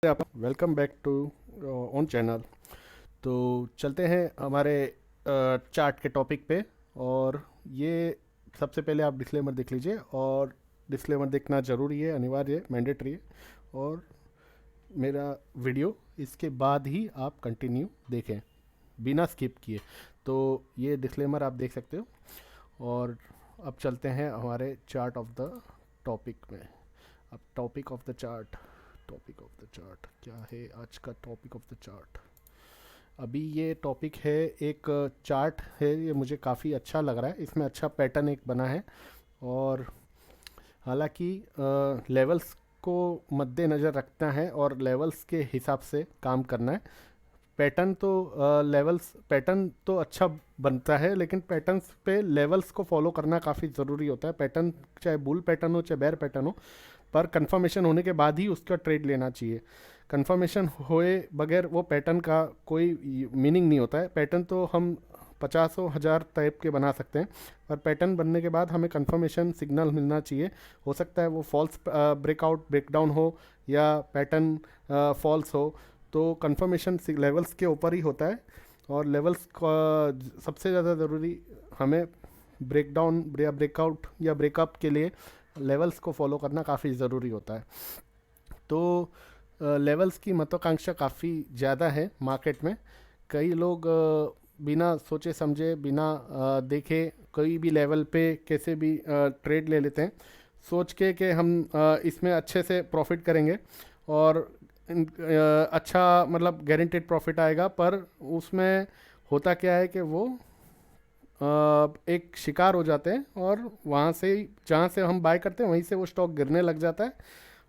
आप welcome back to on channel. तो चलते हैं हमारे चार्ट के टॉपिक पे। और ये सबसे पहले आप डिस्क्लेमर देख लीजिए, और डिस्क्लेमर देखना ज़रूरी है, अनिवार्य है, मैंडेटरी है। और मेरा वीडियो इसके बाद ही आप कंटिन्यू देखें, बिना स्किप किए। तो ये डिस्क्लेमर आप देख सकते हो। और अब चलते हैं हमारे चार्ट ऑफ द टॉपिक में। अब टॉपिक ऑफ द चार्ट क्या है? आज का टॉपिक ऑफ द चार्ट, अभी ये टॉपिक है, एक चार्ट है, ये मुझे काफ़ी अच्छा लग रहा है। इसमें अच्छा पैटर्न एक बना है। और हालांकि लेवल्स को मद्देनज़र रखना है और लेवल्स के हिसाब से काम करना है। पैटर्न तो लेवल्स पैटर्न तो अच्छा बनता है, लेकिन पैटर्न्स पे लेवल्स को फॉलो करना काफ़ी ज़रूरी होता है। पैटर्न चाहे बुल पैटर्न हो चाहे बेयर पैटर्न हो, पर कंफर्मेशन होने के बाद ही उसका ट्रेड लेना चाहिए। कंफर्मेशन होए बगैर वो पैटर्न का कोई मीनिंग नहीं होता है। पैटर्न तो हम पचासों हज़ार टाइप के बना सकते हैं, पर पैटर्न बनने के बाद हमें कंफर्मेशन सिग्नल मिलना चाहिए। हो सकता है वो फॉल्स ब्रेकआउट ब्रेकडाउन हो या पैटर्न फॉल्स हो, तो कंफर्मेशन लेवल्स के ऊपर ही होता है। और लेवल्स का सबसे ज़्यादा ज़रूरी हमें ब्रेकडाउन या ब्रेकआउट या ब्रेकअप के लिए लेवल्स को फॉलो करना काफ़ी ज़रूरी होता है। तो लेवल्स की महत्वाकांक्षा काफ़ी ज़्यादा है मार्केट में। कई लोग बिना सोचे समझे, बिना देखे कोई भी लेवल पे कैसे भी ट्रेड ले लेते हैं, सोच के कि हम इसमें अच्छे से प्रॉफिट करेंगे और अच्छा मतलब गारंटेड प्रॉफिट आएगा। पर उसमें होता क्या है कि वो एक शिकार हो जाते हैं, और वहाँ से जहाँ से हम बाय करते हैं वहीं से वो स्टॉक गिरने लग जाता है।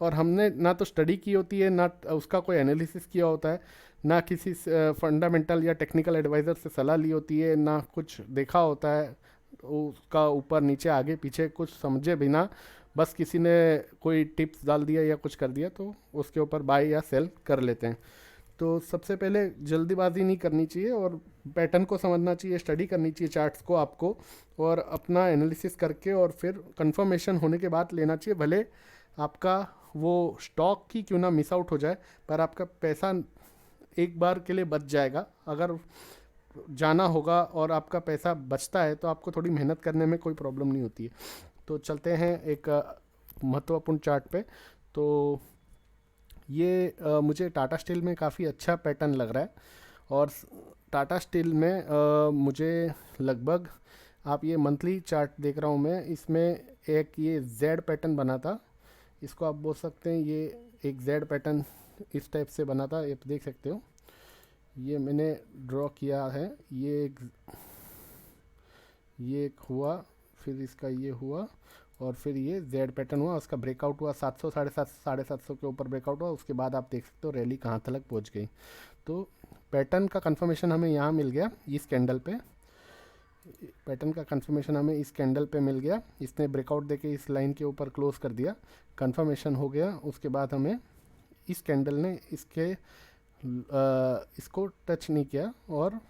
और हमने ना तो स्टडी की होती है, ना उसका कोई एनालिसिस किया होता है, ना किसी फंडामेंटल या टेक्निकल एडवाइज़र से सलाह ली होती है, ना कुछ देखा होता है उसका ऊपर नीचे आगे पीछे कुछ समझे बिना बस किसी ने कोई टिप्स डाल दिया या कुछ कर दिया तो उसके ऊपर बाय या सेल कर लेते हैं। तो सबसे पहले जल्दीबाजी नहीं करनी चाहिए, और पैटर्न को समझना चाहिए, स्टडी करनी चाहिए चार्ट्स को आपको, और अपना एनालिसिस करके और फिर कंफर्मेशन होने के बाद लेना चाहिए। भले आपका वो स्टॉक ही क्यों ना मिस आउट हो जाए, पर आपका पैसा एक बार के लिए बच जाएगा। अगर जाना होगा और आपका पैसा बचता है तो आपको थोड़ी मेहनत करने में कोई प्रॉब्लम नहीं होती है। तो चलते हैं एक महत्वपूर्ण चार्ट पे। तो ये मुझे टाटा स्टील में काफ़ी अच्छा पैटर्न लग रहा है। और टाटा स्टील में मुझे लगभग, आप ये मंथली चार्ट देख रहा हूँ मैं, इसमें एक ये जेड पैटर्न बना था। इसको आप बोल सकते हैं ये एक जेड पैटर्न इस टाइप से बना था, आप देख सकते हो। ये मैंने ड्रॉ किया है। ये एक हुआ, फिर इसका ये हुआ, और फिर ये जेड पैटर्न हुआ, उसका ब्रेकआउट हुआ 700 साढ़े सात सौ के ऊपर ब्रेकआउट हुआ। उसके बाद आप देख सकते हो रैली कहाँ तक पहुँच गई। तो पैटर्न का कंफर्मेशन हमें यहाँ मिल गया, इस कैंडल पे। पैटर्न का कंफर्मेशन हमें इस कैंडल पे मिल गया। इसने ब्रेकआउट देके इस लाइन के ऊपर क्लोज कर दिया, कंफर्मेशन हो गया। उसके बाद हमें इस कैंडल ने इसको टच नहीं किया, और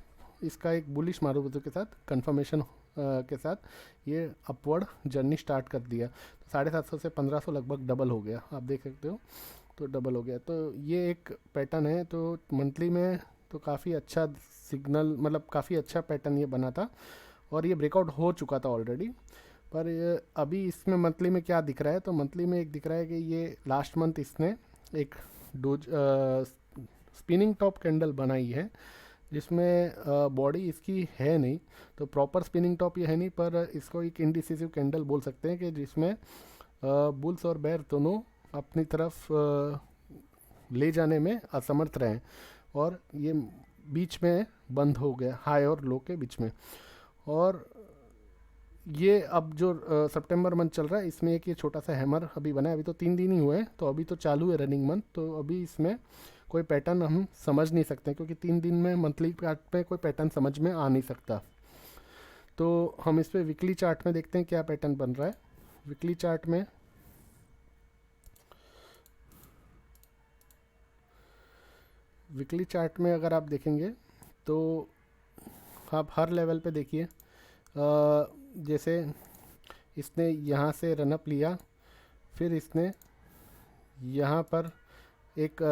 इसका एक बुलिश मारूबुतु के साथ कंफर्मेशन के साथ ये अपवर्ड जर्नी स्टार्ट कर दिया। तो 750 से 1500 लगभग डबल हो गया, आप देख सकते हो। तो डबल हो गया, तो ये एक पैटर्न है। तो मंथली में तो काफ़ी अच्छा सिग्नल, मतलब काफ़ी अच्छा पैटर्न ये बना था, और ये ब्रेकआउट हो चुका था ऑलरेडी। पर अभी इसमें मंथली में क्या दिख रहा है, तो मंथली में एक दिख रहा है कि ये लास्ट मंथ इसने एक डोज स्पिनिंग टॉप कैंडल बनाई है, जिसमें बॉडी इसकी है नहीं। तो प्रॉपर स्पिनिंग टॉप ये है नहीं, पर इसको एक इंडिसिसिव कैंडल बोल सकते हैं कि जिसमें बुल्स और बेयर दोनों अपनी तरफ ले जाने में असमर्थ रहे, और ये बीच में बंद हो गया, हाई और लो के बीच में। और ये अब जो सितंबर मंथ चल रहा है, इसमें एक ये छोटा सा हैमर अभी बना है। अभी तो 3 दिन ही हुए हैं, तो अभी तो चालू है रनिंग मंथ। तो अभी इसमें कोई पैटर्न हम समझ नहीं सकते, क्योंकि 3 दिन में मंथली चार्ट पे कोई पैटर्न समझ में आ नहीं सकता। तो हम इस पर वीकली चार्ट में देखते हैं क्या पैटर्न बन रहा है। वीकली चार्ट में अगर आप देखेंगे तो आप हर लेवल पे देखिए, जैसे इसने यहाँ से रनअप लिया, फिर इसने यहाँ पर एक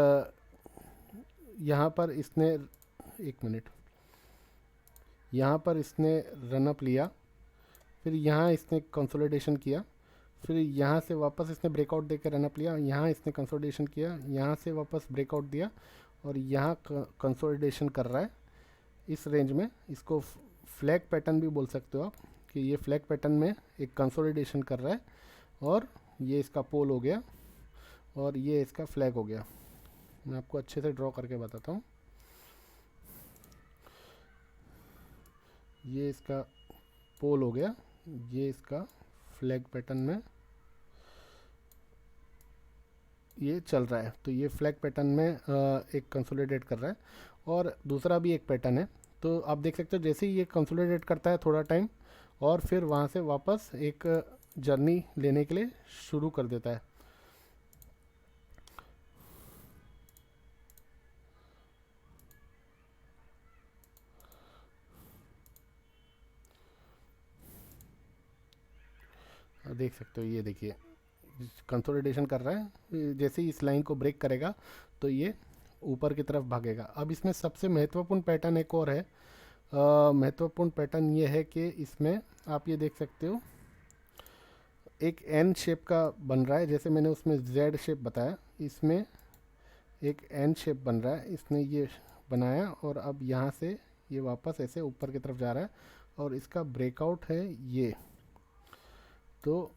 यहाँ पर इसने, एक मिनट, यहाँ पर इसने रनअप लिया, फिर यहाँ इसने कंसोलिडेशन किया, फिर यहाँ से वापस इसने ब्रेकआउट देकर रनअप लिया, यहाँ इसने कंसोलिडेशन किया, यहाँ से वापस ब्रेकआउट दिया, और यहाँ कंसोलिडेशन कर रहा है इस रेंज में। इसको फ्लैग पैटर्न भी बोल सकते हो आप, कि ये फ्लैग पैटर्न में एक कंसोलिडेशन कर रहा है, और ये इसका पोल हो गया, और ये इसका फ्लैग हो गया। मैं आपको अच्छे से ड्रॉ करके बताता हूँ। ये इसका पोल हो गया, ये इसका फ्लैग पैटर्न में ये चल रहा है। तो ये फ्लैग पैटर्न में एक कंसोलिडेट कर रहा है, और दूसरा भी एक पैटर्न है। तो आप देख सकते हो जैसे ही ये कंसोलिडेट करता है थोड़ा टाइम, और फिर वहाँ से वापस एक जर्नी लेने के लिए शुरू कर देता है। देख सकते हो, ये देखिए कंसोलिडेशन कर रहा है। जैसे ही इस लाइन को ब्रेक करेगा तो ये ऊपर की तरफ भागेगा। अब इसमें सबसे महत्वपूर्ण पैटर्न एक और है। महत्वपूर्ण पैटर्न ये है कि इसमें आप ये देख सकते हो एक एन शेप का बन रहा है। जैसे मैंने उसमें जेड शेप बताया, इसमें एक एन शेप बन रहा है। इसने ये बनाया, और अब यहाँ से ये वापस ऐसे ऊपर की तरफ जा रहा है, और इसका ब्रेकआउट है ये। तो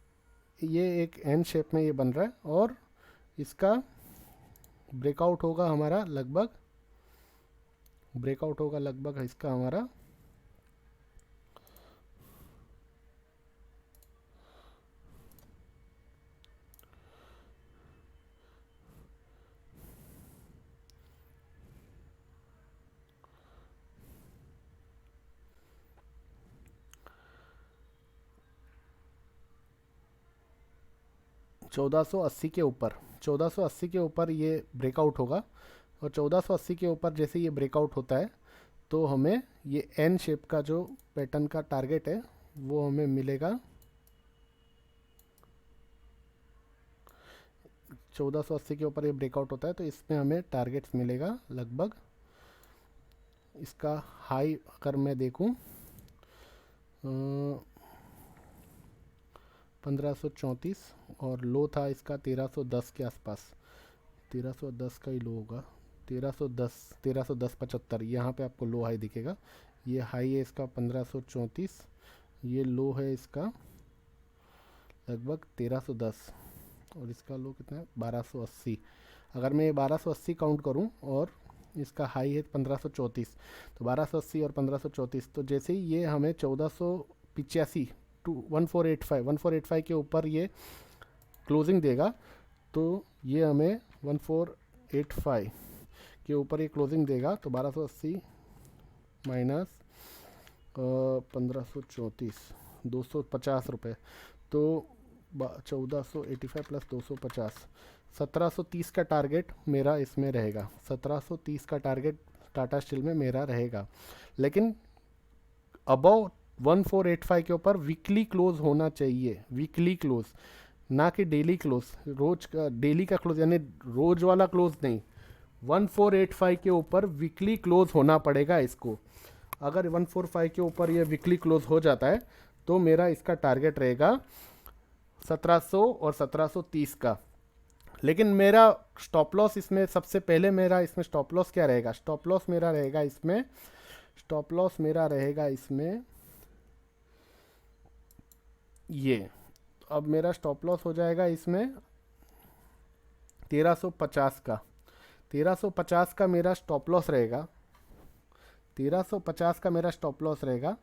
ये एक एन शेप में ये बन रहा है, और इसका ब्रेकआउट होगा हमारा लगभग, ब्रेकआउट होगा लगभग इसका हमारा 1480 के ऊपर, 1480 के ऊपर ये ब्रेकआउट होगा। और 1480 के ऊपर जैसे ये ब्रेकआउट होता है तो हमें ये एन शेप का जो पैटर्न का टारगेट है वो हमें मिलेगा। 1480 के ऊपर ये ब्रेकआउट होता है तो इसमें हमें टारगेट्स मिलेगा लगभग, इसका हाई अगर मैं देखूं 1534, और लो था इसका 1310 के आसपास, 1310 का ही लो होगा, 1310 यहाँ पे आपको लो हाई दिखेगा। ये हाई है इसका 1534, ये लो है इसका लगभग 1310, और इसका लो कितना है 1280। अगर मैं ये 1280 काउंट करूं और इसका हाई है 1534, तो 1280 और 1534, तो जैसे ही ये हमें 1485 टू 1485 के ऊपर ये क्लोजिंग देगा, तो ये हमें 1485 के ऊपर ये क्लोजिंग देगा, तो 1280 माइनस 1534, 250 रुपये, तो 1485 प्लस 250, 1730 का टारगेट मेरा इसमें रहेगा। 1730 का टारगेट टाटा स्टील में मेरा रहेगा, लेकिन अबव 1485 के ऊपर वीकली क्लोज होना चाहिए, वीकली क्लोज, ना कि डेली क्लोज। रोज का डेली का क्लोज यानी रोज वाला क्लोज नहीं, 1485 के ऊपर वीकली क्लोज होना पड़ेगा इसको। अगर 145 के ऊपर ये वीकली क्लोज हो जाता है तो मेरा इसका टारगेट रहेगा 1700 और 1730 का। लेकिन मेरा स्टॉप लॉस इसमें, सबसे पहले मेरा इसमें स्टॉप लॉस क्या रहेगा? स्टॉप लॉस मेरा रहेगा इसमें, स्टॉप लॉस मेरा रहेगा इसमें ये। अब मेरा स्टॉप लॉस हो जाएगा इसमें 1350 का, 1350 का मेरा स्टॉप लॉस रहेगा, 1350 का मेरा स्टॉप लॉस रहेगा,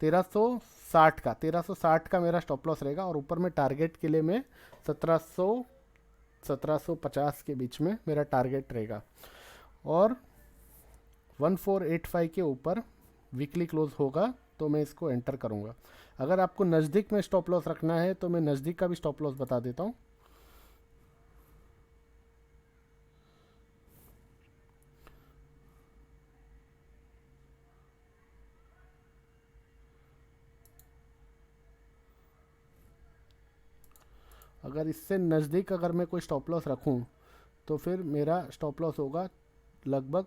1360 का, 1360 का मेरा स्टॉप लॉस रहेगा, और ऊपर में टारगेट के लिए मैं 1700 1750 के बीच में मेरा टारगेट रहेगा। और 1485 के ऊपर वीकली क्लोज होगा तो मैं इसको एंटर करूंगा। अगर आपको नज़दीक में स्टॉप लॉस रखना है तो मैं नज़दीक का भी स्टॉप लॉस बता देता हूँ। अगर इससे नज़दीक अगर मैं कोई स्टॉप लॉस रखूं तो फिर मेरा स्टॉप लॉस होगा लगभग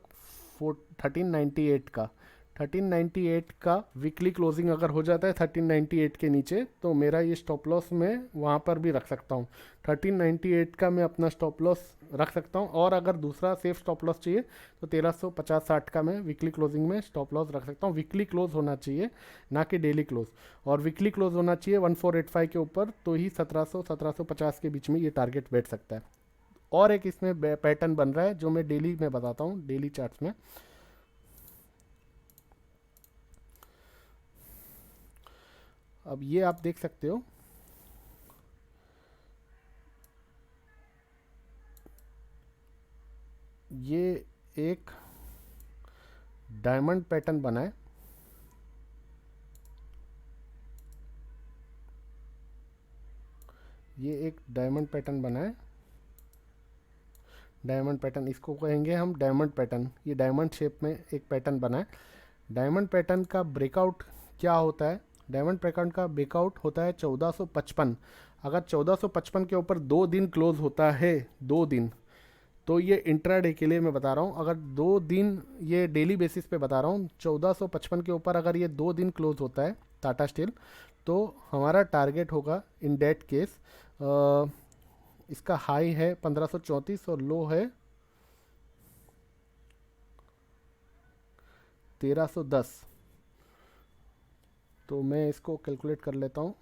1398 का। 1398 का वीकली क्लोजिंग अगर हो जाता है 1398 के नीचे, तो मेरा ये स्टॉप लॉस मैं वहाँ पर भी रख सकता हूँ। 1398 का मैं अपना स्टॉप लॉस रख सकता हूँ। और अगर दूसरा सेफ स्टॉप लॉस चाहिए तो 1350-60 का मैं वीकली क्लोजिंग में स्टॉप लॉस रख सकता हूँ। वीकली क्लोज होना चाहिए, ना कि डेली क्लोज। और वीकली क्लोज होना चाहिए 1485 के ऊपर, तो ही 1700-1750 के बीच में ये टारगेट बैठ सकता है। और एक इसमें पैटर्न बन रहा है जो मैं डेली में बताता हूँ, डेली चार्ट्स में। अब ये आप देख सकते हो, ये एक डायमंड पैटर्न बना है। ये एक डायमंड पैटर्न बना है। डायमंड पैटर्न इसको कहेंगे हम, डायमंड पैटर्न। ये डायमंड शेप में एक पैटर्न बना है। डायमंड पैटर्न का ब्रेकआउट क्या होता है? डायमंड पैटर्न का ब्रेकआउट होता है 1455। अगर 1455 के ऊपर 2 दिन क्लोज होता है, 2 दिन, तो ये इंट्राडे के लिए मैं बता रहा हूँ। अगर 2 दिन, ये डेली बेसिस पे बता रहा हूँ, 1455 के ऊपर अगर ये 2 दिन क्लोज होता है टाटा स्टील, तो हमारा टारगेट होगा इन डेट केस, इसका हाई है 1534 और लो है 1310। तो मैं इसको कैलकुलेट कर लेता हूँ।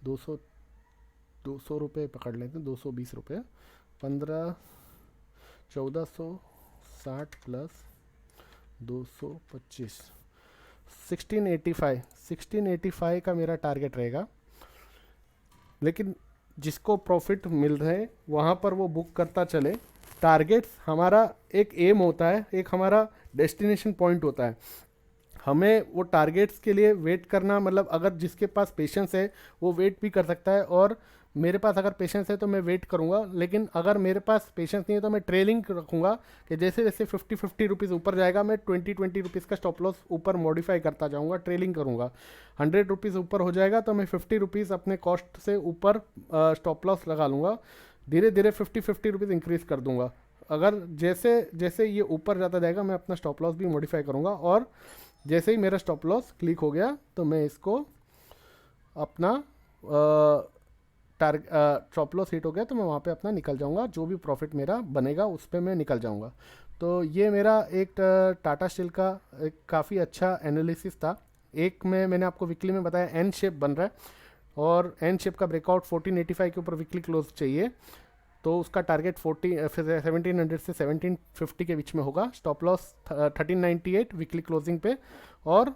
200 रुपये पकड़ लेते हैं, 220 रुपये। 1460 प्लस 225, 1685 का मेरा टारगेट रहेगा। लेकिन जिसको प्रॉफिट मिल रहे वहाँ पर वो बुक करता चले। टारगेट्स हमारा एक एम होता है, एक हमारा डेस्टिनेशन पॉइंट होता है। हमें वो टारगेट्स के लिए वेट करना, मतलब अगर जिसके पास पेशेंस है वो वेट भी कर सकता है, और मेरे पास अगर पेशेंस है तो मैं वेट करूंगा। लेकिन अगर मेरे पास पेशेंस नहीं है तो मैं ट्रेलिंग रखूंगा, कि जैसे जैसे 50 रुपीज़ ऊपर जाएगा मैं 20 रुपीज़ का स्टॉप लॉस ऊपर मॉडिफाई करता जाऊंगा, ट्रेलिंग करूंगा। 100 रुपीज़ ऊपर हो जाएगा तो मैं 50 रुपीज़ अपने कॉस्ट से ऊपर स्टॉप लॉस लगा लूँगा। धीरे धीरे 50 रुपीज़ इंक्रीज़ कर दूंगा। अगर जैसे जैसे ये ऊपर जाता जाएगा मैं अपना स्टॉप लॉस भी मॉडिफाई करूँगा, और जैसे ही मेरा स्टॉप लॉस क्लिक हो गया तो मैं इसको अपना स्टॉप लॉस हिट हो गया तो मैं वहाँ पे अपना निकल जाऊँगा। जो भी प्रॉफिट मेरा बनेगा उस पर मैं निकल जाऊँगा। तो ये मेरा एक टाटा स्टील का एक काफ़ी अच्छा एनालिसिस था। एक में मैंने आपको वीकली में बताया एन शेप बन रहा है, और एन शेप का ब्रेकआउट 1485 के ऊपर वीकली क्लोज चाहिए, तो उसका टारगेट 1700 से 1750 के बीच में होगा। स्टॉप लॉस 1398 वीकली क्लोजिंग पे, और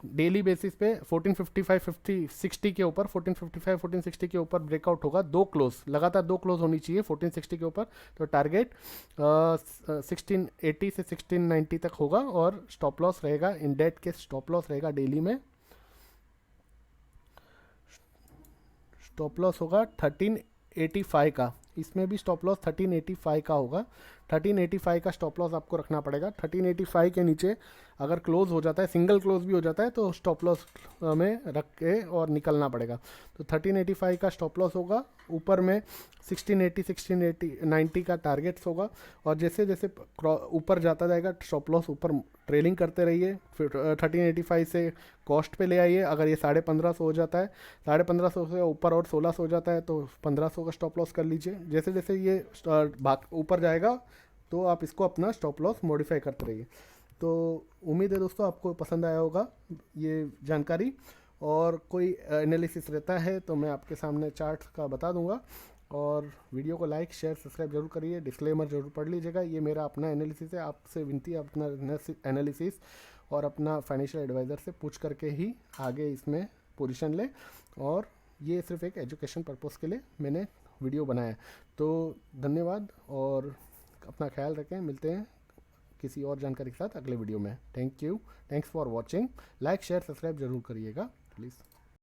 डेली बेसिस पे 1455-60 के ऊपर, 1455-1460 के ऊपर ब्रेकआउट होगा। 2 क्लोज लगातार, 2 क्लोज होनी चाहिए 1460 के ऊपर, तो टारगेट 1680 से 1690 तक होगा। और स्टॉप लॉस रहेगा, इन डेट के स्टॉप लॉस रहेगा डेली में, स्टॉप लॉस होगा 1385 का। इसमें भी स्टॉप लॉस 1385 का होगा। 1385 का स्टॉप लॉस आपको रखना पड़ेगा। 1385 के नीचे अगर क्लोज हो जाता है, सिंगल क्लोज भी हो जाता है, तो स्टॉप लॉस में रख के और निकलना पड़ेगा। तो 1385 का स्टॉप लॉस होगा। ऊपर में 1680 का टारगेट्स होगा, और जैसे जैसे ऊपर जाता जाएगा स्टॉप लॉस ऊपर ट्रेलिंग करते रहिए। फिर 1385 से कॉस्ट पे ले आइए। अगर ये 1550 हो जाता है, 1550 से ऊपर और 1600 हो जाता है, तो 1500 का स्टॉप लॉस कर लीजिए। जैसे जैसे ये भाग ऊपर जाएगा तो आप इसको अपना स्टॉप लॉस मॉडिफाई करते रहिए। तो उम्मीद है दोस्तों आपको पसंद आया होगा ये जानकारी, और कोई एनालिसिस रहता है तो मैं आपके सामने चार्ट्स का बता दूंगा। और वीडियो को लाइक शेयर सब्सक्राइब जरूर करिए, डिस्क्लेमर जरूर पढ़ लीजिएगा। ये मेरा अपना एनालिसिस है, आपसे विनती है अपना एनालिसिस और अपना फाइनेंशियल एडवाइज़र से पूछ करके ही आगे इसमें पोजीशन लें। और ये सिर्फ एक एजुकेशन पर्पज़ के लिए मैंने वीडियो बनाया। तो धन्यवाद, और अपना ख्याल रखें। मिलते हैं किसी और जानकारी के साथ अगले वीडियो में। Thank you, thanks for watching. Like share subscribe जरूर करिएगा प्लीज़।